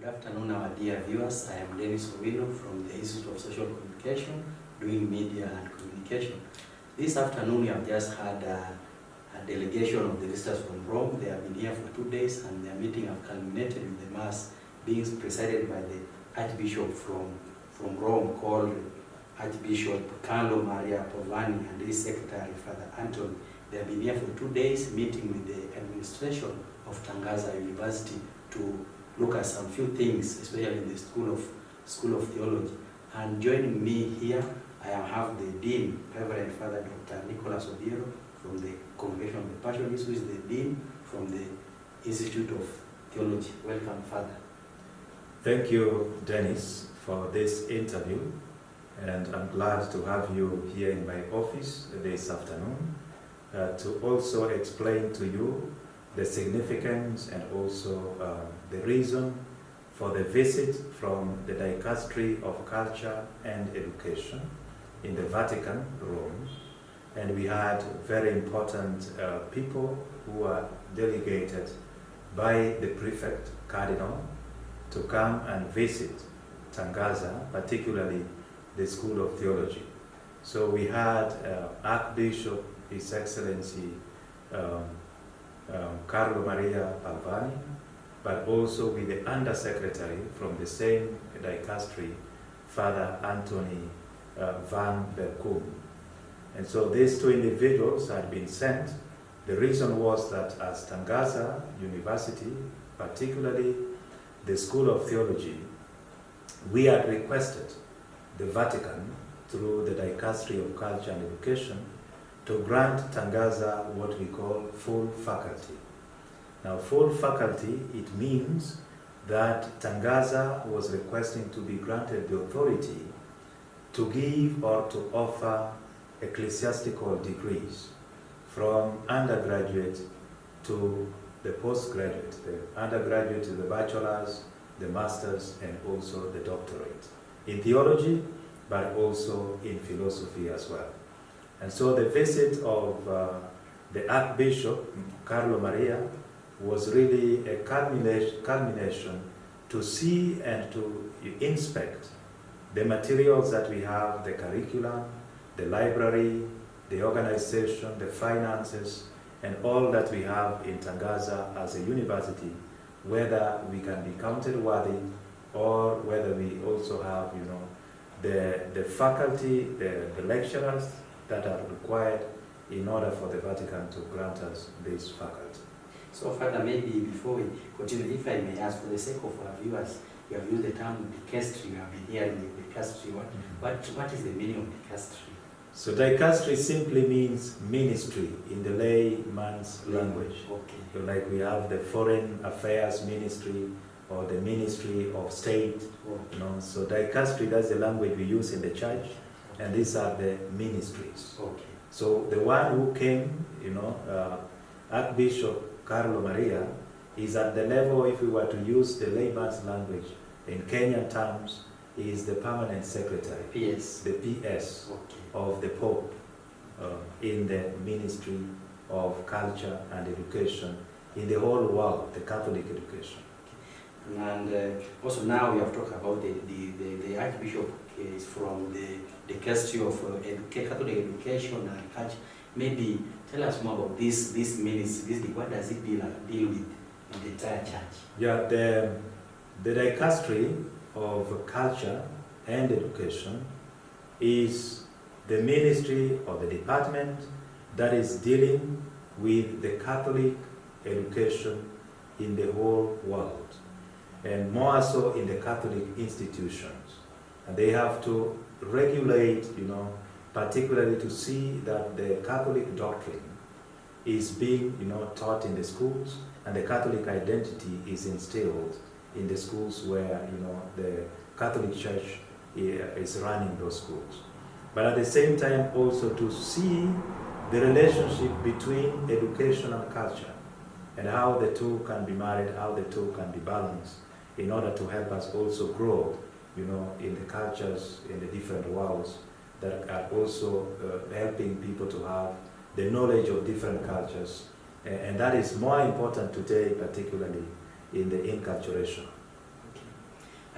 Good afternoon, our dear viewers. I am Dennis Obiero from the Institute of Social Communication, doing media and communication. This afternoon, we have just had a delegation of the visitors from Rome. They have been here for 2 days, and their meeting have culminated with the Mass being presided by the Archbishop from Rome, called Archbishop Carlo Maria Povani, and his secretary, Father Anthony. They have been here for 2 days, meeting with the administration of Tangaza University to look at some few things, especially in the School of Theology. And joining me here, I have the Dean, Reverend Father Dr. Nicholas Obiero from the Congregation of the Passionists, who is the Dean from the Institute of Theology. Welcome, Father. Thank you, Dennis, for this interview, and I'm glad to have you here in my office this afternoon to also explain to you the significance and also the reason for the visit from the Dicastery of Culture and Education in the Vatican, Rome. And we had very important people who are delegated by the prefect, Cardinal, to come and visit Tangaza, particularly the School of Theology. So we had Archbishop, His Excellency Carlo Maria Povani, but also with the Undersecretary from the same dicastery, Father Anthony van Berkum. And so these two individuals had been sent. The reason was that as Tangaza University, particularly the School of Theology, we had requested the Vatican, through the Dicastery of Culture and Education, to grant Tangaza what we call full faculty. Now, full faculty, it means that Tangaza was requesting to be granted the authority to give or to offer ecclesiastical degrees from undergraduate to the postgraduate, the undergraduate to the bachelor's, the master's, and also the doctorate in theology, but also in philosophy as well. And so the visit of the Archbishop, Carlo Maria, was really a culmination to see and to inspect the materials that we have, the curriculum, the library, the organization, the finances, and all that we have in Tangaza as a university, whether we can be counted worthy or whether we also have, the faculty, the lecturers that are required in order for the Vatican to grant us this faculty. So, Father, maybe before we continue, if I may ask, for the sake of our viewers, you have used the term dicastery. You have been hearing the dicastery. What is the meaning of dicastery? So dicastery simply means ministry in the layman's language. Okay. So like we have the Foreign Affairs Ministry or the Ministry of State. Okay. So dicastery, that's the language we use in the church, and these are the ministries. Okay. So the one who came, Archbishop Carlo Maria, is at the level, if we were to use the layman's language in Kenyan terms, is the permanent secretary, PS. the PS, okay, of the Pope in the Ministry of Culture and Education in the whole world, the Catholic education. And also now we have talked about the Archbishop is from the Dicastery of Catholic Education and Culture. Maybe tell us more about this ministry. What does it deal with in the entire church? Yeah, the Dicastery of Culture and Education is the ministry or the department that is dealing with the Catholic education in the whole world, and more so in the Catholic institutions. And they have to regulate, particularly to see that the Catholic doctrine is being, taught in the schools, and the Catholic identity is instilled in the schools where, the Catholic Church is running those schools. But at the same time also to see the relationship between education and culture and how the two can be married, how the two can be balanced in order to help us also grow, in the cultures, in the different worlds that are also helping people to have the knowledge of different cultures. And that is more important today, particularly in the inculturation.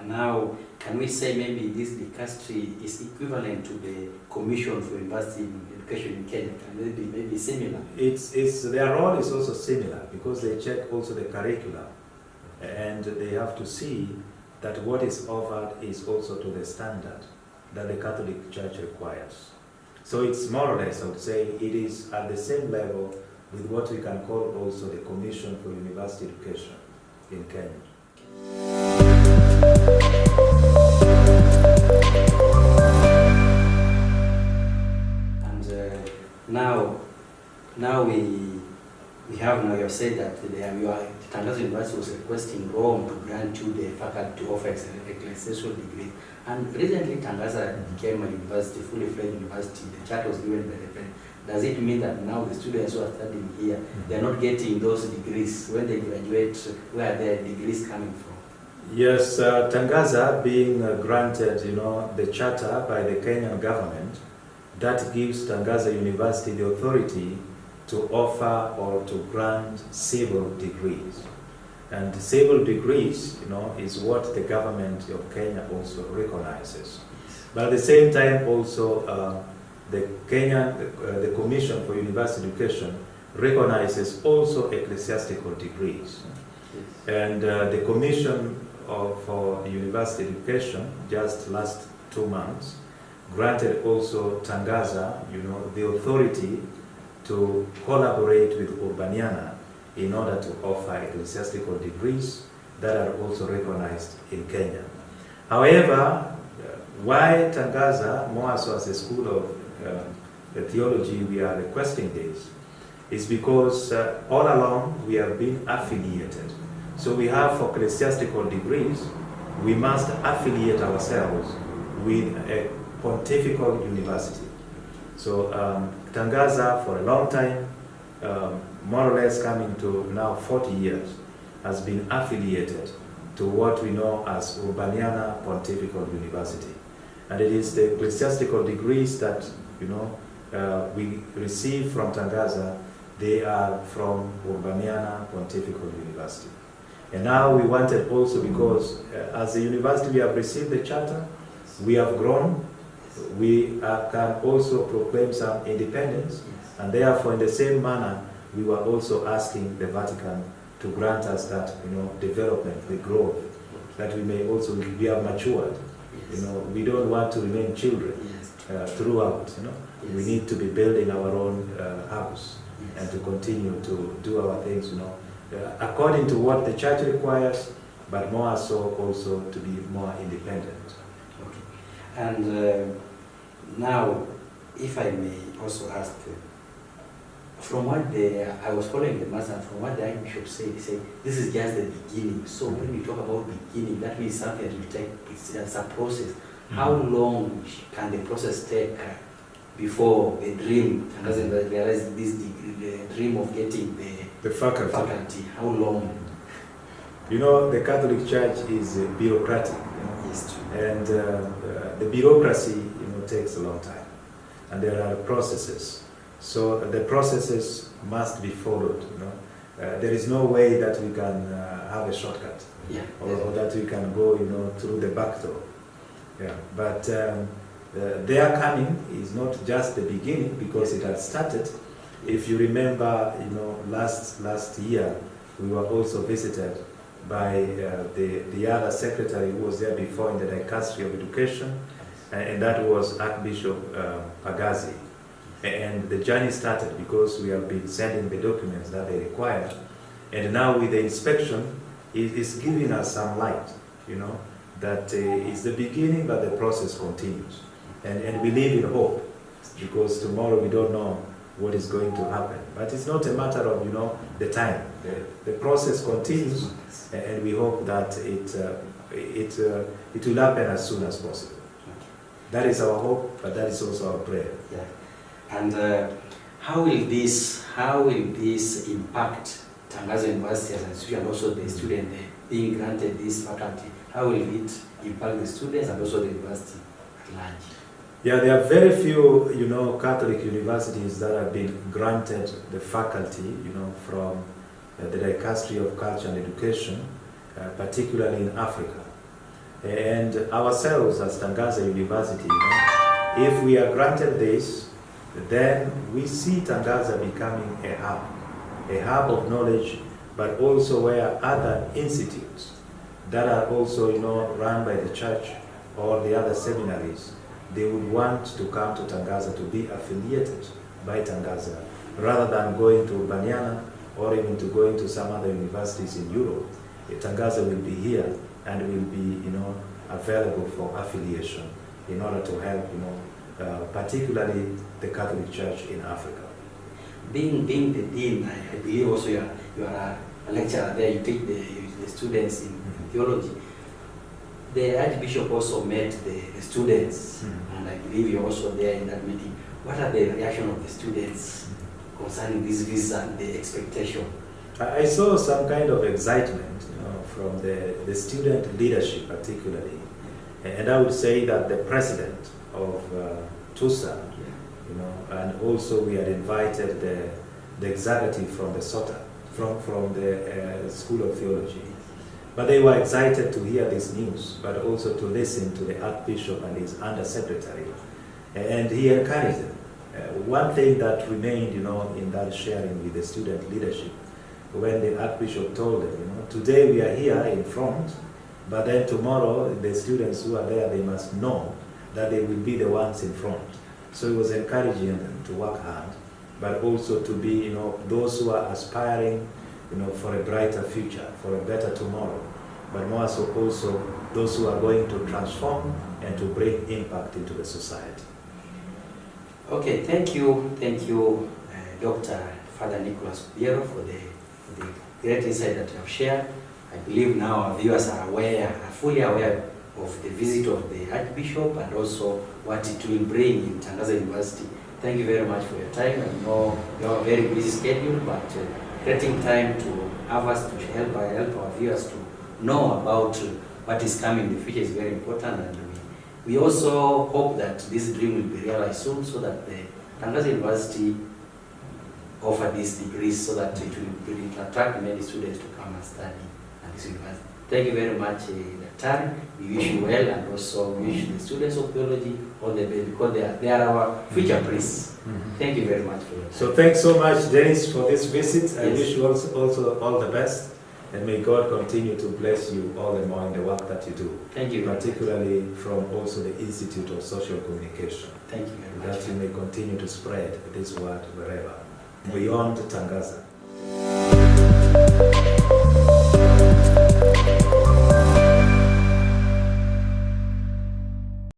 And now, can we say maybe this dicastery is equivalent to the Commission for University Education in Kenya? Can it be maybe similar? Their role is also similar because they check also the curriculum, and they have to see that what is offered is also to the standard that the Catholic Church requires. So it's more or less, I would say, it is at the same level with what we can call also the Commission for University Education in Kenya. And now we have now, you have said that Tangaza University was requesting Rome to grant you the faculty of ecclesiastical degree. And recently Tangaza became a university, fully fledged university. The charter was given by the President. Does it mean that now the students who are studying here, they are not getting those degrees? When they graduate, where are their degrees coming from? Yes, Tangaza being granted, the charter by the Kenyan government, that gives Tangaza University the authority to offer or to grant civil degrees. And civil degrees, is what the government of Kenya also recognizes. But at the same time also, the Commission for University Education recognizes also ecclesiastical degrees. And the Commission for University Education, just last 2 months, granted also Tangaza, the authority to collaborate with Urbaniana in order to offer ecclesiastical degrees that are also recognized in Kenya. However, why Tangaza, more so as a school of theology, we are requesting this, is because all along we have been affiliated. So we have for ecclesiastical degrees, we must affiliate ourselves with a pontifical university. So Tangaza, for a long time, more or less coming to now 40 years, has been affiliated to what we know as Urbaniana Pontifical University. And it is the ecclesiastical degrees that, we receive from Tangaza, they are from Urbaniana Pontifical University. And now we wanted also, because as a university we have received the charter, we have grown, we can also proclaim some independence, and therefore in the same manner we were also asking the Vatican to grant us that development, the growth, that we may also, we have matured. We don't want to remain children throughout. We need to be building our own house and to continue to do our things, according to what the church requires, but more so also to be more independent. Okay. And now, if I may also ask, from what I was following the mass, and from what the Archbishop said, he said, this is just the beginning. So when we talk about beginning, that means something that will take, it's a process. How long can the process take before the dream, as in realize this degree, the dream of getting the faculty? How long? The Catholic Church is bureaucratic. Yes, and the bureaucracy, takes a long time, and there are processes. So the processes must be followed. There is no way that we can have a shortcut, or that we can go, through the back door. But their coming is not just the beginning, because it had started. If you remember, last year we were also visited by the other secretary who was there before in the Dicastery of Education, and that was Archbishop Pagazi. And the journey started because we have been sending the documents that they require, and now with the inspection, it is giving us some light, that it's the beginning, but the process continues. And we live in hope, because tomorrow we don't know what is going to happen. But it's not a matter of, the time. The process continues, and we hope that it will happen as soon as possible. That is our hope, but that is also our prayer. Yeah. And how will this impact Tangaza University as an institution, and also the student being granted this faculty? How will it impact the students and also the university at large? Yeah, there are very few, Catholic universities that have been granted the faculty, from the Dicastery of Culture and Education, particularly in Africa. And ourselves as Tangaza University, if we are granted this, then we see Tangaza becoming a hub of knowledge, but also where other institutes that are also, run by the church or the other seminaries, they would want to come to Tangaza to be affiliated by Tangaza, rather than going to Banyana or even to going to some other universities in Europe. Tangaza will be here and will be, available for affiliation in order to help, particularly the Catholic Church in Africa. Being the dean, I believe also you are a lecturer there. You teach the students in theology. The Archbishop also met the students, and I believe you're also there in that meeting. What are the reaction of the students concerning this visa and the expectation? I saw some kind of excitement, from the student leadership particularly. And I would say that the president of TUSA, and also we had invited the executive from the SOTA, from the School of Theology. But they were excited to hear this news, but also to listen to the Archbishop and his Undersecretary. And he encouraged them. One thing that remained, in that sharing with the student leadership, when the Archbishop told them, today we are here in front, but then tomorrow the students who are there, they must know that they will be the ones in front. So he was encouraging them to work hard, but also to be, those who are aspiring, for a brighter future, for a better tomorrow, but more so also those who are going to transform and to bring impact into the society. Okay, thank you, Dr. Father Nicholas Obiero for the great insight that you have shared. I believe now our viewers are fully aware of the visit of the Archbishop and also what it will bring in Tangaza University. Thank you very much for your time. I know you have a very busy schedule, but getting time to have us to help our viewers to know about what is coming in the future is very important, and we also hope that this dream will be realized soon, so that the Tangaza University offer these degrees, so that it will attract many students to come and study at this university. Thank you very much, Dr. We wish you well, and also wish the students of theology all the best, because they are our future priests. Thank you very much for your time. So thanks so much, Dennis, for this visit. Yes. I wish you also all the best, and may God continue to bless you all the more in the work that you do. Thank you. Particularly from also the Institute of Social Communication. Thank you very much. That you may continue to spread this word wherever, beyond Tangaza.